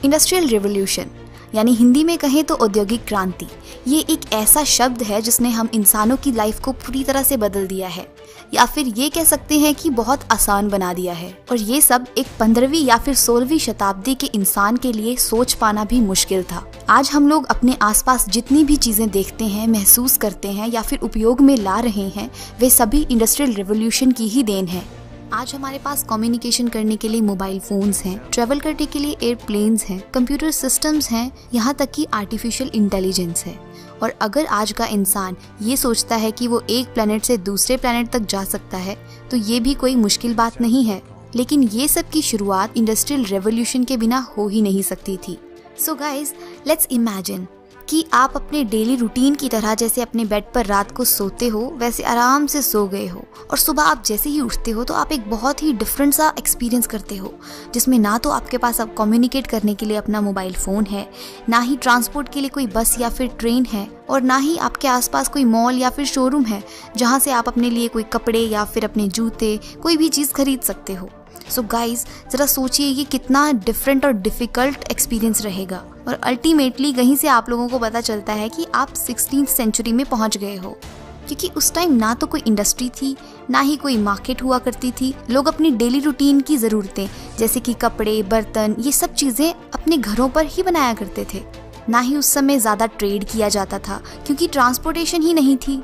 Industrial revolution यानी हिंदी में कहें तो औद्योगिक क्रांति, ये एक ऐसा शब्द है जिसने हम इंसानों की लाइफ को पूरी तरह से बदल दिया है, या फिर ये कह सकते हैं कि बहुत आसान बना दिया है। और ये सब एक 15वीं या फिर 16वीं शताब्दी के इंसान के लिए सोच पाना भी मुश्किल था। आज हम लोग अपने आसपास जितनी भी चीजें देखते हैं, महसूस करते हैं या फिर उपयोग में ला रहे हैं, वे सभी इंडस्ट्रियल रिवॉल्यूशन की ही देन है। आज हमारे पास कम्युनिकेशन करने के लिए मोबाइल फोन्स हैं, ट्रैवल करने के लिए एयरप्लेन्स हैं, कंप्यूटर सिस्टम्स हैं, यहाँ तक कि आर्टिफिशियल इंटेलिजेंस है। और अगर आज का इंसान ये सोचता है कि वो एक प्लेनेट से दूसरे प्लेनेट तक जा सकता है, तो ये भी कोई मुश्किल बात नहीं है। लेकिन ये सब की शुरुआत इंडस्ट्रियल रेवोल्यूशन के बिना हो ही नहीं सकती थी। सो गाइज, लेट्स इमेजिन कि आप अपने डेली रूटीन की तरह जैसे अपने बेड पर रात को सोते हो वैसे आराम से सो गए हो, और सुबह आप जैसे ही उठते हो तो आप एक बहुत ही डिफरेंट सा एक्सपीरियंस करते हो, जिसमें ना तो आपके पास अब कम्युनिकेट करने के लिए अपना मोबाइल फ़ोन है, ना ही ट्रांसपोर्ट के लिए कोई बस या फिर ट्रेन है, और ना ही आपके आसपास कोई मॉल या फिर शोरूम है जहाँ से आप अपने लिए कोई कपड़े या फिर अपने जूते कोई भी चीज़ खरीद सकते हो। सो गाइज, जरा सोचिए ये कितना डिफरेंट और डिफ़िकल्ट एक्सपीरियंस रहेगा। और अल्टीमेटली कहीं से आप लोगों को पता चलता है कि आप 16th सेंचुरी में पहुंच गए हो, क्योंकि उस टाइम ना तो कोई इंडस्ट्री थी, ना ही कोई मार्केट हुआ करती थी। लोग अपनी डेली रूटीन की ज़रूरतें जैसे कि कपड़े, बर्तन, ये सब चीज़ें अपने घरों पर ही बनाया करते थे। ना ही उस समय ज़्यादा ट्रेड किया जाता था क्योंकि ट्रांसपोर्टेशन ही नहीं थी,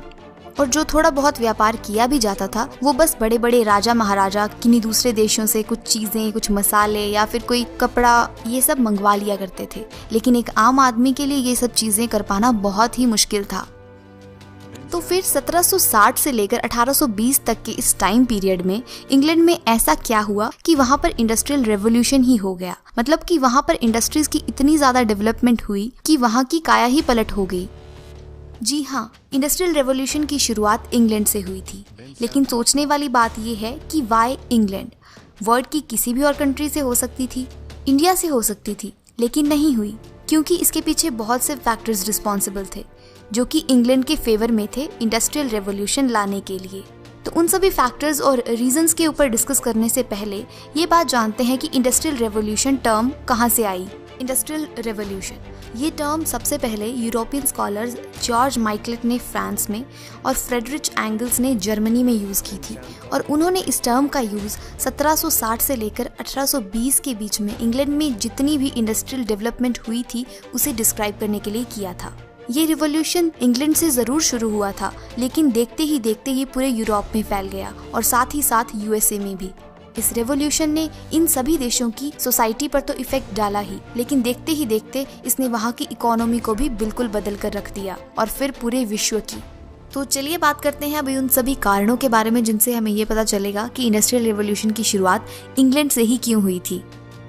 और जो थोड़ा बहुत व्यापार किया भी जाता था वो बस बड़े बड़े राजा महाराजा किन्हीं दूसरे देशों से कुछ चीज़ें, कुछ मसाले या फिर कोई कपड़ा, ये सब मंगवा लिया करते थे। लेकिन एक आम आदमी के लिए ये सब चीज़ें कर पाना बहुत ही मुश्किल था। तो फिर 1760 से लेकर 1820 तक के इस टाइम पीरियड में इंग्लैंड में ऐसा क्या हुआ कि वहाँ पर इंडस्ट्रियल रेवोल्यूशन ही हो गया। मतलब कि वहाँ पर इंडस्ट्रीज की इतनी ज़्यादा डेवलपमेंट हुई कि वहाँ की काया ही पलट हो गई। जी हाँ, इंडस्ट्रियल रेवोल्यूशन की शुरुआत इंग्लैंड से हुई थी। लेकिन सोचने वाली बात यह है कि वाई इंग्लैंड? वर्ल्ड की किसी भी और कंट्री से हो सकती थी, इंडिया से हो सकती थी, लेकिन नहीं हुई, क्योंकि इसके पीछे बहुत से फैक्टर्स रिस्पॉन्सिबल थे जो कि इंग्लैंड के फेवर में थे इंडस्ट्रियल रेवोल्यूशन लाने के लिए। तो उन सभी फैक्टर्स और रीजंस के ऊपर डिस्कस करने से पहले ये बात जानते हैं कि इंडस्ट्रियल रेवोल्यूशन टर्म कहाँ से आई। इंडस्ट्रियल रेवोल्यूशन, ये टर्म सबसे पहले यूरोपियन स्कॉलर्स जॉर्ज माइकलेट ने फ्रांस में और फ्रेडरिच एंगल्स ने जर्मनी में यूज़ की थी, और उन्होंने इस टर्म का यूज़ 1760 से लेकर 1820 के बीच में इंग्लैंड में जितनी भी इंडस्ट्रियल डेवलपमेंट हुई थी उसे डिस्क्राइब करने के लिए किया था। ये रिवॉल्यूशन इंग्लैंड से ज़रूर शुरू हुआ था, लेकिन देखते ही पूरे यूरोप में फैल गया और साथ ही साथ यूएसए में भी। इस रेवोल्यूशन ने इन सभी देशों की सोसाइटी पर तो इफेक्ट डाला ही, लेकिन देखते ही देखते इसने वहाँ की इकोनॉमी को भी बिल्कुल बदल कर रख दिया, और फिर पूरे विश्व की। तो चलिए बात करते हैं अभी उन सभी कारणों के बारे में जिनसे हमें ये पता चलेगा कि इंडस्ट्रियल रेवोल्यूशन की शुरुआत इंग्लैंड से ही क्यों हुई थी।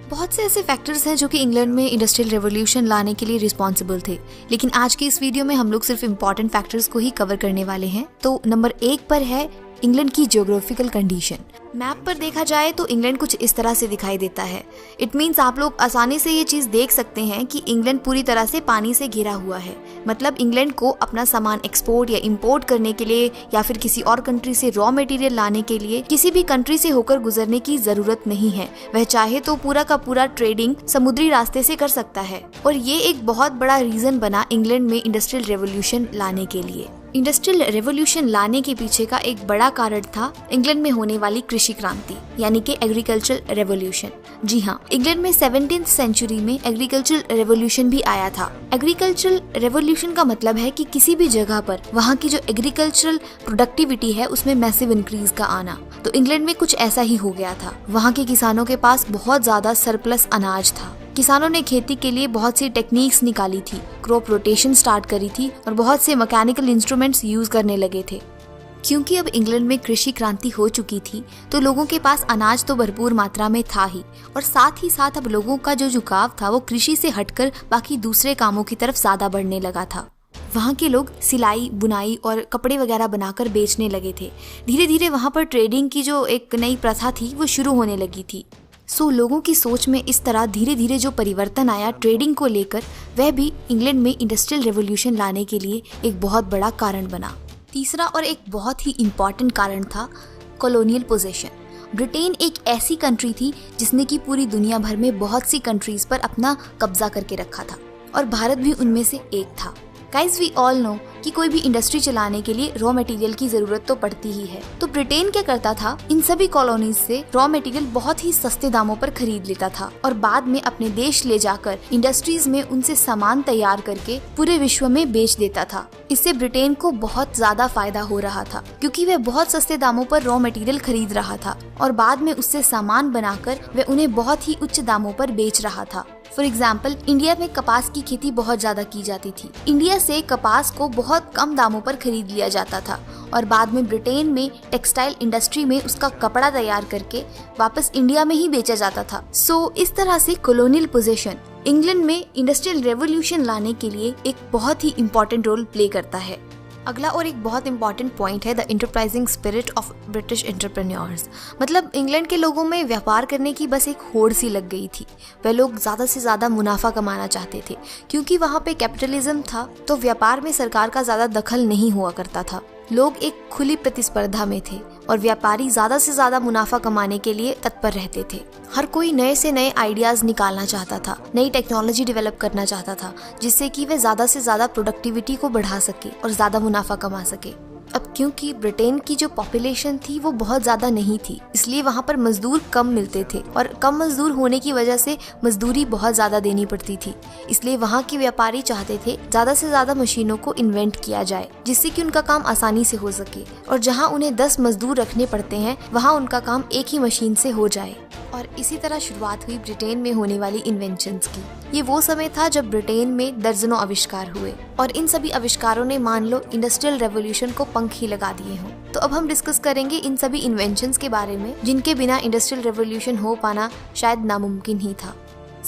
बहुत से ऐसे फैक्टर्स हैं जो कि इंग्लैंड में इंडस्ट्रियल रेवोल्यूशन लाने के लिए रिस्पॉन्सिबल थे, लेकिन आज के इस वीडियो में हम लोग सिर्फ इम्पोर्टेंट फैक्टर्स को ही कवर करने वाले हैं। तो नंबर 1 पर है इंग्लैंड की ज्योग्राफिकल कंडीशन। मैप पर देखा जाए तो इंग्लैंड कुछ इस तरह से दिखाई देता है। इट मीन्स आप लोग आसानी से ये चीज़ देख सकते हैं कि इंग्लैंड पूरी तरह से पानी से घिरा हुआ है। मतलब इंग्लैंड को अपना सामान एक्सपोर्ट या इंपोर्ट करने के लिए या फिर किसी और कंट्री से रॉ मटेरियल लाने के लिए किसी भी कंट्री से होकर गुजरने की जरूरत नहीं है। वह चाहे तो पूरा का पूरा ट्रेडिंग समुद्री रास्ते से कर सकता है, और ये एक बहुत बड़ा रीजन बना इंग्लैंड में इंडस्ट्रियल रेवोल्यूशन लाने के लिए। इंडस्ट्रियल रेवोल्यूशन लाने के पीछे का एक बड़ा कारण था इंग्लैंड में होने वाली कृषि क्रांति, यानी कि एग्रीकल्चरल रेवोल्यूशन। जी हाँ, इंग्लैंड में 17th सेंचुरी में एग्रीकल्चरल रेवोल्यूशन भी आया था। एग्रीकल्चरल रेवोल्यूशन का मतलब है कि किसी भी जगह पर वहाँ की जो एग्रीकल्चरल प्रोडक्टिविटी है उसमें मैसिव इंक्रीज का आना। तो इंग्लैंड में कुछ ऐसा ही हो गया था। वहाँ के किसानों के पास बहुत ज्यादा सरप्लस अनाज था। किसानों ने खेती के लिए बहुत सी टेक्निक्स निकाली थी, क्रॉप रोटेशन स्टार्ट करी थी और बहुत से मैकेनिकल इंस्ट्रूमेंट्स यूज करने लगे थे। क्योंकि अब इंग्लैंड में कृषि क्रांति हो चुकी थी तो लोगों के पास अनाज तो भरपूर मात्रा में था ही, और साथ ही साथ अब लोगों का जो झुकाव था वो कृषि से हटकर बाकी दूसरे कामों की तरफ ज्यादा बढ़ने लगा था। वहाँ के लोग सिलाई, बुनाई और कपड़े वगैरह बनाकर बेचने लगे थे। धीरे धीरे वहाँ पर ट्रेडिंग की जो एक नई प्रथा थी वो शुरू होने लगी थी। सो लोगों की सोच में इस तरह धीरे धीरे जो परिवर्तन आया ट्रेडिंग को लेकर, वह भी इंग्लैंड में इंडस्ट्रियल रेवोल्यूशन लाने के लिए एक बहुत बड़ा कारण बना। तीसरा और एक बहुत ही इम्पॉर्टेंट कारण था कॉलोनियल पोजेशन। ब्रिटेन एक ऐसी कंट्री थी जिसने कि पूरी दुनिया भर में बहुत सी कंट्रीज पर अपना कब्जा करके रखा था और भारत भी उनमें से एक था। गाइज वी ऑल नो कि कोई भी इंडस्ट्री चलाने के लिए रॉ मटेरियल की जरूरत तो पड़ती ही है। तो ब्रिटेन क्या करता था, इन सभी कॉलोनीज से रॉ मटेरियल बहुत ही सस्ते दामों पर खरीद लेता था और बाद में अपने देश ले जाकर इंडस्ट्रीज में उनसे सामान तैयार करके पूरे विश्व में बेच देता था। इससे ब्रिटेन को बहुत ज्यादा फायदा हो रहा था क्योंकि वह बहुत सस्ते दामों पर रॉ मटेरियल खरीद रहा था और बाद में उससे सामान बनाकर वह उन्हें बहुत ही उच्च दामों पर बेच रहा था। फॉर एग्जाम्पल, इंडिया में कपास की खेती बहुत ज्यादा की जाती थी। इंडिया से कपास को बहुत कम दामों पर खरीद लिया जाता था और बाद में ब्रिटेन में टेक्सटाइल इंडस्ट्री में उसका कपड़ा तैयार करके वापस इंडिया में ही बेचा जाता था। सो इस तरह से कॉलोनियल पोजीशन इंग्लैंड में इंडस्ट्रियल रेवोल्यूशन लाने के लिए एक बहुत ही इम्पोर्टेंट रोल प्ले करता है। अगला और एक बहुत इंपॉर्टेंट पॉइंट है the enterprising spirit of British entrepreneurs. मतलब इंग्लैंड के लोगों में व्यापार करने की बस एक होड़ सी लग गई थी। वह लोग ज्यादा से ज्यादा मुनाफा कमाना चाहते थे क्योंकि वहाँ पे कैपिटलिज्म था, तो व्यापार में सरकार का ज्यादा दखल नहीं हुआ करता था। लोग एक खुली प्रतिस्पर्धा में थे और व्यापारी ज्यादा से ज्यादा मुनाफा कमाने के लिए तत्पर रहते थे। हर कोई नए से नए आइडियाज निकालना चाहता था, नई टेक्नोलॉजी डेवलप करना चाहता था जिससे कि वे ज्यादा से ज्यादा प्रोडक्टिविटी को बढ़ा सके और ज्यादा मुनाफा कमा सके। अब क्योंकि ब्रिटेन की जो पॉपुलेशन थी वो बहुत ज्यादा नहीं थी, इसलिए वहाँ पर मजदूर कम मिलते थे और कम मजदूर होने की वजह से मजदूरी बहुत ज्यादा देनी पड़ती थी। इसलिए वहाँ के व्यापारी चाहते थे ज्यादा से ज्यादा मशीनों को इन्वेंट किया जाए जिससे कि उनका काम आसानी से हो सके और जहाँ उन्हें 10 मजदूर रखने पड़ते हैं वहाँ उनका काम एक ही मशीन से हो जाए। और इसी तरह शुरुआत हुई ब्रिटेन में होने वाली इन्वेंशंस की। ये वो समय था जब ब्रिटेन में दर्जनों आविष्कार हुए और इन सभी आविष्कारों ने मान लो इंडस्ट्रियल रेवोल्यूशन को पंख ही लगा दिए हों। तो अब हम डिस्कस करेंगे इन सभी इन्वेंशंस के बारे में जिनके बिना इंडस्ट्रियल रेवोल्यूशन हो पाना शायद नामुमकिन ही था।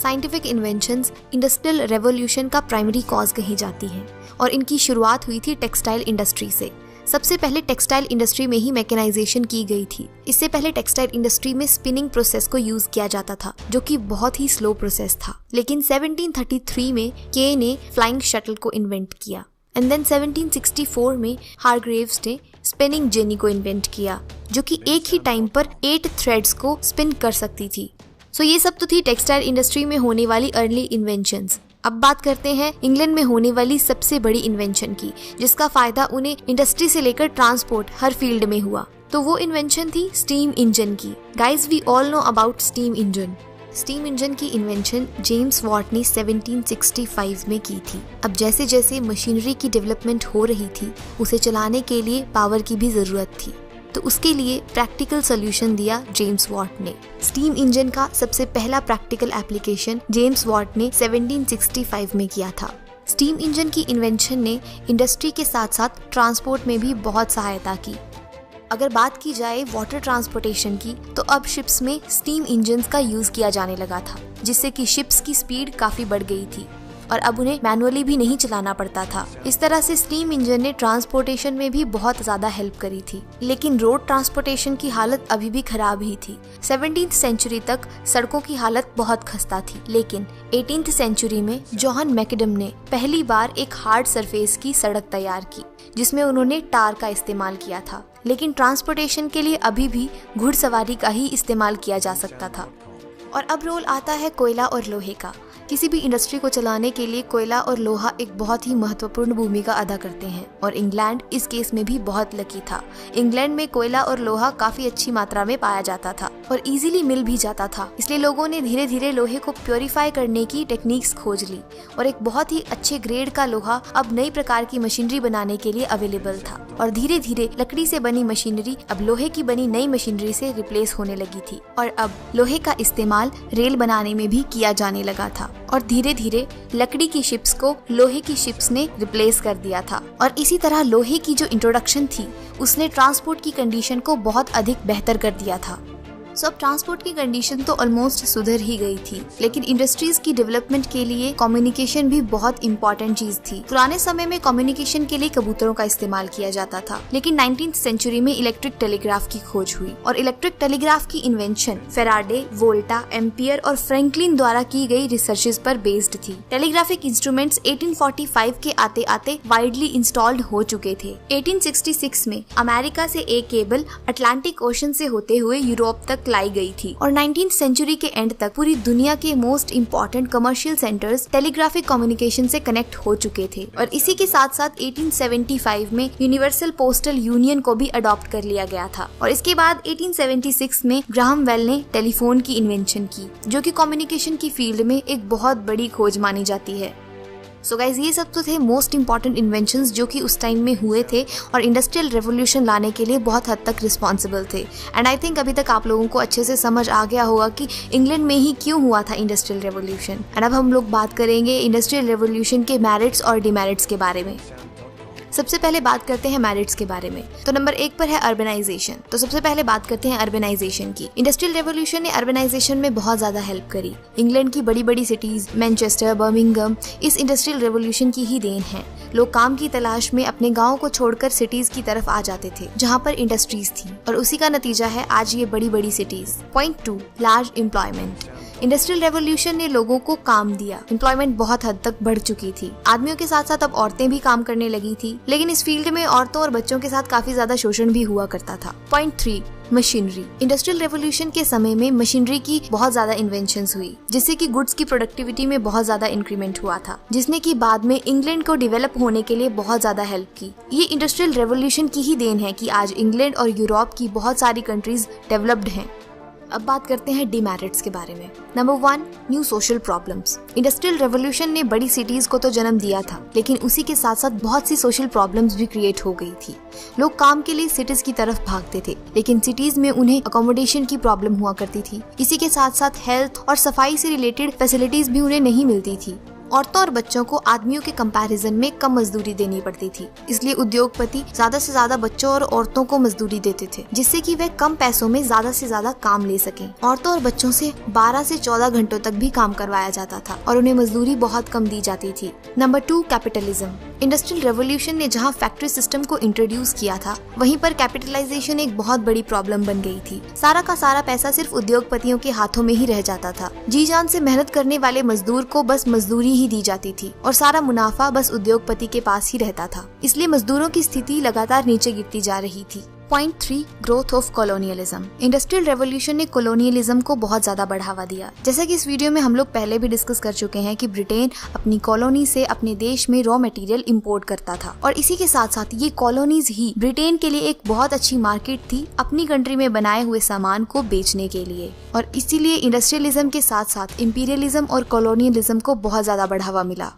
साइंटिफिक इन्वेंशंस इंडस्ट्रियल रेवोल्यूशन का प्राइमरी कॉज कही जाती हैं और इनकी शुरुआत हुई थी टेक्सटाइल इंडस्ट्री से। सबसे पहले टेक्सटाइल इंडस्ट्री में ही मैकेनाइजेशन की गई थी। इससे पहले टेक्सटाइल इंडस्ट्री में स्पिनिंग प्रोसेस को यूज किया जाता था जो कि बहुत ही स्लो प्रोसेस था। लेकिन 1733 में के ने फ्लाइंग शटल को इन्वेंट किया एंड देन 1764 में हारग्रेव्स ने स्पिनिंग जेनी को इन्वेंट किया जो कि एक ही टाइम पर 8 थ्रेड्स को स्पिन कर सकती थी। सो ये सब तो थी टेक्सटाइल इंडस्ट्री में होने वाली अर्ली इन्वेंशंस। अब बात करते हैं इंग्लैंड में होने वाली सबसे बड़ी इन्वेंशन की जिसका फायदा उन्हें इंडस्ट्री से लेकर ट्रांसपोर्ट हर फील्ड में हुआ। तो वो इन्वेंशन थी स्टीम इंजन की। Guys we all know about steam engine. Steam engine की इन्वेंशन जेम्स वॉट ने 1765 में की थी। अब जैसे जैसे मशीनरी की डेवलपमेंट हो रही थी उसे चलाने के लिए पावर की भी जरूरत थी, तो उसके लिए प्रैक्टिकल सोल्यूशन दिया जेम्स वॉट ने। स्टीम इंजन का सबसे पहला प्रैक्टिकल एप्लीकेशन जेम्स वॉट ने 1765 में किया था। स्टीम इंजन की इन्वेंशन ने इंडस्ट्री के साथ साथ ट्रांसपोर्ट में भी बहुत सहायता की। अगर बात की जाए वाटर ट्रांसपोर्टेशन की तो अब शिप्स में स्टीम इंजन्स का यूज किया जाने लगा था जिससे कि शिप्स की स्पीड काफी बढ़ गई थी और अब उन्हें मैनुअली भी नहीं चलाना पड़ता था। इस तरह से स्टीम इंजन ने ट्रांसपोर्टेशन में भी बहुत ज्यादा हेल्प करी थी। लेकिन रोड ट्रांसपोर्टेशन की हालत अभी भी खराब ही थी। 17th सेंचुरी तक सड़कों की हालत बहुत खस्ता थी, लेकिन 18th सेंचुरी में जॉन मैकडम ने पहली बार एक हार्ड सरफेस की सड़क तैयार की जिसमें उन्होंने टार का इस्तेमाल किया था। लेकिन ट्रांसपोर्टेशन के लिए अभी भी घुड़सवारी का ही इस्तेमाल किया जा सकता था। और अब रोल आता है कोयला और लोहे का। किसी भी इंडस्ट्री को चलाने के लिए कोयला और लोहा एक बहुत ही महत्वपूर्ण भूमिका अदा करते हैं और इंग्लैंड इस केस में भी बहुत लकी था। इंग्लैंड में कोयला और लोहा काफी अच्छी मात्रा में पाया जाता था और इजीली मिल भी जाता था, इसलिए लोगों ने धीरे धीरे लोहे को प्योरीफाई करने की टेक्निक्स खोज ली और एक बहुत ही अच्छे ग्रेड का लोहा अब नई प्रकार की मशीनरी बनाने के लिए अवेलेबल था और धीरे धीरे लकड़ी से बनी मशीनरी अब लोहे की बनी नई मशीनरी से रिप्लेस होने लगी थी और अब लोहे का इस्तेमाल रेल बनाने में भी किया जाने लगा था और धीरे धीरे लकड़ी की शिप्स को लोहे की शिप्स ने रिप्लेस कर दिया था। और इसी तरह लोहे की जो इंट्रोडक्शन थी उसने ट्रांसपोर्ट की कंडीशन को बहुत अधिक बेहतर कर दिया था। सो अब ट्रांसपोर्ट की कंडीशन तो ऑलमोस्ट सुधर ही गई थी, लेकिन इंडस्ट्रीज की डेवलपमेंट के लिए कम्युनिकेशन भी बहुत इंपॉर्टेंट चीज थी। पुराने समय में कम्युनिकेशन के लिए कबूतरों का इस्तेमाल किया जाता था, लेकिन 19th सेंचुरी में इलेक्ट्रिक टेलीग्राफ की खोज हुई और इलेक्ट्रिक टेलीग्राफ की इन्वेंशन फेराडे, वोल्टा, एम्पियर और फ्रैंकलिन द्वारा की गई रिसर्चेज पर बेस्ड थी। टेलीग्राफिक इंस्ट्रूमेंट्स 1845 के आते आते वाइडली इंस्टॉल्ड हो चुके थे। 1866 में अमेरिका से एक केबल अटलांटिक ओशन से होते हुए यूरोप तक लाई गई थी और 19th सेंचुरी के एंड तक पूरी दुनिया के most important commercial centres telegraphic communication से कनेक्ट हो चुके थे। और इसी के साथ साथ 1875 में यूनिवर्सल पोस्टल यूनियन को भी अडॉप्ट कर लिया गया था और इसके बाद 1876 में ग्राहम बेल ने टेलीफोन की इन्वेंशन की, जो कि कम्युनिकेशन की फील्ड में एक बहुत बड़ी खोज मानी जाती है। सो गाइज, ये सब तो थे मोस्ट इम्पॉर्टेंट इन्वेंशंस जो कि उस टाइम में हुए थे और इंडस्ट्रियल रेवोल्यूशन लाने के लिए बहुत हद तक रिस्पॉन्सिबल थे। एंड आई थिंक अभी तक आप लोगों को अच्छे से समझ आ गया होगा कि इंग्लैंड में ही क्यों हुआ था इंडस्ट्रियल रेवोल्यूशन। एंड अब हम लोग बात करेंगे इंडस्ट्रियल रेवोल्यूशन के मेरिट्स और डिमेरिट्स के बारे में। सबसे पहले बात करते हैं मेरिट्स के बारे में। तो नंबर 1 पर है अर्बनाइजेशन। तो सबसे पहले बात करते हैं अर्बनाइजेशन की। इंडस्ट्रियल रेवोल्यूशन ने अर्बनाइजेशन में बहुत ज्यादा हेल्प करी। इंग्लैंड की बड़ी बड़ी सिटीज मैनचेस्टर, बर्मिंघम इस इंडस्ट्रियल रेवोल्यूशन की ही देन है। लोग काम की तलाश में अपने गाँव को छोड़कर सिटीज की तरफ आ जाते थे जहाँ पर इंडस्ट्रीज थी और उसी का नतीजा है आज ये बड़ी बड़ी cities. Point 2, large employment. Industrial revolution ने लोगों को काम दिया। एम्प्लॉयमेंट बहुत हद तक बढ़ चुकी थी। आदमियों के साथ साथ अब औरतें भी काम करने लगी थी, लेकिन इस फील्ड में औरतों और बच्चों के साथ काफी ज्यादा शोषण भी हुआ करता था। Point 3, machinery. इंडस्ट्रियल रेवोल्यूशन के समय में मशीनरी की बहुत ज्यादा इन्वेंशंस हुई, जिससे कि गुड्स की प्रोडक्टिविटी में बहुत ज्यादा इंक्रीमेंट हुआ था, जिसने की बाद में इंग्लैंड को डेवलप होने के लिए बहुत ज्यादा हेल्प की। ये इंडस्ट्रियल रेवोल्यूशन की ही देन है कि आज इंग्लैंड और यूरोप की बहुत सारी कंट्रीज डेवलप्ड हैं। अब बात करते हैं डिमेरिट्स के बारे में। Number 1, new social problems. Industrial revolution ने बड़ी सिटीज को तो जन्म दिया था, लेकिन उसी के साथ साथ बहुत सी सोशल प्रॉब्लम्स भी क्रिएट हो गई थी। लोग काम के लिए सिटीज की तरफ भागते थे, लेकिन सिटीज में उन्हें अकोमोडेशन की प्रॉब्लम हुआ करती थी। इसी के साथ साथ हेल्थ और सफाई से रिलेटेड फैसिलिटीज भी उन्हें नहीं मिलती थी। औरतों और बच्चों को आदमियों के कंपैरिजन में कम मजदूरी देनी पड़ती थी, इसलिए उद्योगपति ज्यादा से ज्यादा बच्चों और औरतों को मजदूरी देते थे, जिससे कि वे कम पैसों में ज्यादा से ज्यादा काम ले सकें। औरतों और बच्चों से 12 से 14 घंटों तक भी काम करवाया जाता था और उन्हें मजदूरी बहुत कम दी जाती थी। Number 2, capitalism. इंडस्ट्रियल रेवोल्यूशन ने जहाँ फैक्ट्री सिस्टम को इंट्रोड्यूस किया था, वहीं पर कैपिटलाइजेशन एक बहुत बड़ी प्रॉब्लम बन गई थी। सारा का सारा पैसा सिर्फ उद्योगपतियों के हाथों में ही रह जाता था। जी जान से मेहनत करने वाले मजदूर को बस मजदूरी ही दी जाती थी और सारा मुनाफा बस उद्योगपति के पास ही रहता था। इसलिए मजदूरों की स्थिति लगातार नीचे गिरती जा रही थी। Point 3, growth of colonialism. Industrial revolution ने कॉलोनियलिज्म को बहुत ज्यादा बढ़ावा दिया। जैसा कि इस वीडियो में हम लोग पहले भी डिस्कस कर चुके हैं कि ब्रिटेन अपनी कॉलोनी से अपने देश में रॉ मटेरियल इंपोर्ट करता था और इसी के साथ साथ ये कॉलोनीज ही ब्रिटेन के लिए एक बहुत अच्छी मार्केट थी अपनी कंट्री में बनाए हुए सामान को बेचने के लिए। और इसीलिए इंडस्ट्रियलिज्म के साथ साथ इंपीरियलिज्म और कॉलोनियलिज्म को बहुत ज्यादा बढ़ावा मिला।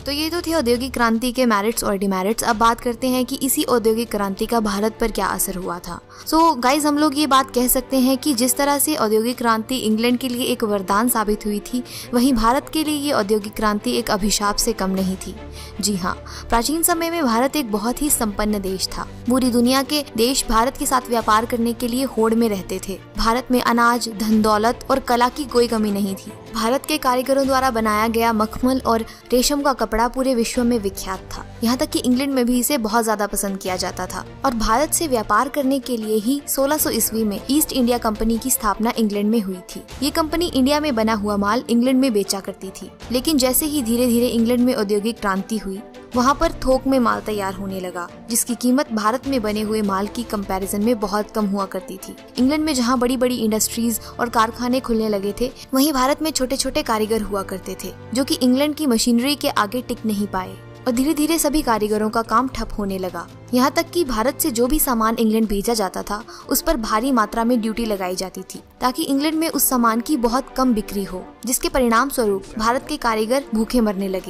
तो ये तो थे औद्योगिक क्रांति के मेरिट्स और डिमेरिट्स। अब बात करते हैं कि इसी औद्योगिक क्रांति का भारत पर क्या असर हुआ था। सो गाइज, हम लोग ये बात कह सकते हैं कि जिस तरह से औद्योगिक क्रांति इंग्लैंड के लिए एक वरदान साबित हुई थी, वहीं भारत के लिए ये औद्योगिक क्रांति एक अभिशाप से कम नहीं थी। जी हाँ, प्राचीन समय में भारत एक बहुत ही संपन्न देश था। पूरी दुनिया के देश भारत के साथ व्यापार करने के लिए होड़ में रहते थे। भारत में अनाज, धन दौलत और कला की कोई कमी नहीं थी। भारत के कारीगरों द्वारा बनाया गया मखमल और रेशम का कपड़ा पूरे विश्व में विख्यात था। यहाँ तक कि इंग्लैंड में भी इसे बहुत ज्यादा पसंद किया जाता था और भारत से व्यापार करने के लिए ही 1600 ईस्वी में ईस्ट इंडिया कंपनी की स्थापना इंग्लैंड में हुई थी। ये कंपनी इंडिया में बना हुआ माल इंग्लैंड में बेचा करती थी, लेकिन जैसे ही धीरे धीरे इंग्लैंड में औद्योगिक क्रांति हुई, वहाँ पर थोक में माल तैयार होने लगा, जिसकी कीमत भारत में बने हुए माल की कंपैरिजन में बहुत कम हुआ करती थी। इंग्लैंड में जहाँ बड़ी बड़ी इंडस्ट्रीज और कारखाने खुलने लगे थे, वहीं भारत में छोटे छोटे कारीगर हुआ करते थे, जो कि इंग्लैंड की मशीनरी के आगे टिक नहीं पाए और धीरे धीरे सभी कारीगरों का काम ठप होने लगा। यहाँ तक कि भारत से जो भी सामान इंग्लैंड भेजा जाता था, उस पर भारी मात्रा में ड्यूटी लगाई जाती थी, ताकि इंग्लैंड में उस सामान की बहुत कम बिक्री हो, जिसके परिणाम स्वरूप भारत के कारीगर भूखे मरने लगे।